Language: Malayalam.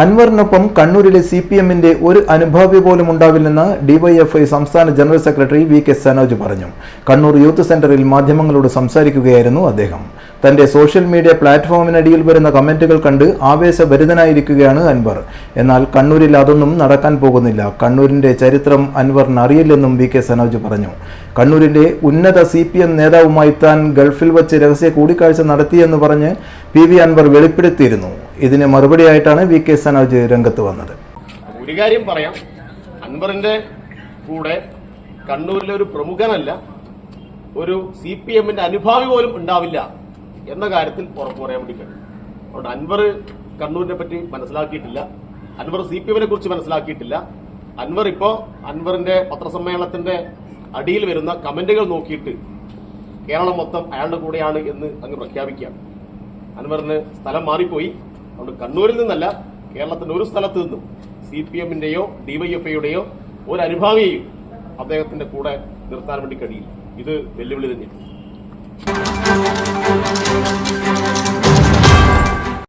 അൻവറിനൊപ്പം കണ്ണൂരിലെ CPM-ന്റെ ഒരു അനുഭാവി പോലും ഉണ്ടാവില്ലെന്ന് DYFI സംസ്ഥാന ജനറൽ സെക്രട്ടറി VK സനോജ് പറഞ്ഞു. കണ്ണൂർ യൂത്ത് സെന്ററിൽ മാധ്യമങ്ങളോട് സംസാരിക്കുകയായിരുന്നു അദ്ദേഹം. തന്റെ സോഷ്യൽ മീഡിയ പ്ലാറ്റ്ഫോമിനടിയിൽ വരുന്ന കമന്റുകൾ കണ്ട് ആവേശഭരിതനായിരിക്കുകയാണ് അൻവർ. എന്നാൽ കണ്ണൂരിൽ അതൊന്നും നടക്കാൻ പോകുന്നില്ല. കണ്ണൂരിന്റെ ചരിത്രം അൻവറിന് അറിയില്ലെന്നും VK സനോജ് പറഞ്ഞു. കണ്ണൂരിന്റെ ഉന്നത CPM നേതാവുമായി താൻ ഗൾഫിൽ വച്ച് രഹസ്യ കൂടിക്കാഴ്ച നടത്തിയെന്ന് പറഞ്ഞ് PV അൻവർ വെളിപ്പെടുത്തിയിരുന്നു. ഇതിന് മറുപടിയായിട്ടാണ് VK സനോജ് രംഗത്ത് വന്നത്. ഒരു കാര്യം പറയാം, അൻവറിന്റെ കൂടെ കണ്ണൂരിലെ ഒരു പ്രമുഖനല്ല, ഒരു CPM-ന്റെ അനുഭാവി പോലും ഉണ്ടാവില്ല എന്ന കാര്യത്തിൽ ഉറപ്പു പറയാൻ വേണ്ടി കഴിയും. അതുകൊണ്ട് അൻവർ കണ്ണൂരിനെ പറ്റി മനസ്സിലാക്കിയിട്ടില്ല, അൻവർ CPM-നെ കുറിച്ച് മനസ്സിലാക്കിയിട്ടില്ല. അൻവർ ഇപ്പോ അൻവറിന്റെ പത്രസമ്മേളനത്തിന്റെ അടിയിൽ വരുന്ന കമന്റുകൾ നോക്കിയിട്ട് കേരളം മൊത്തം അയാളുടെ കൂടെയാണ് എന്ന് അങ്ങ് പ്രഖ്യാപിക്കുകയാണ്. അൻവറിന് സ്ഥലം മാറിപ്പോയി. അതുകൊണ്ട് കണ്ണൂരിൽ നിന്നല്ല, കേരളത്തിന്റെ ഒരു സ്ഥലത്ത് നിന്നും CPM-ന്റെയോ DYFI-യുടെയോ ഒരു അനുഭാവിയെയും അദ്ദേഹത്തിന്റെ കൂടെ നിർത്താൻ വേണ്ടി കഴിയില്ല. ഇത് വെല്ലുവിളി തന്നെയാണ്.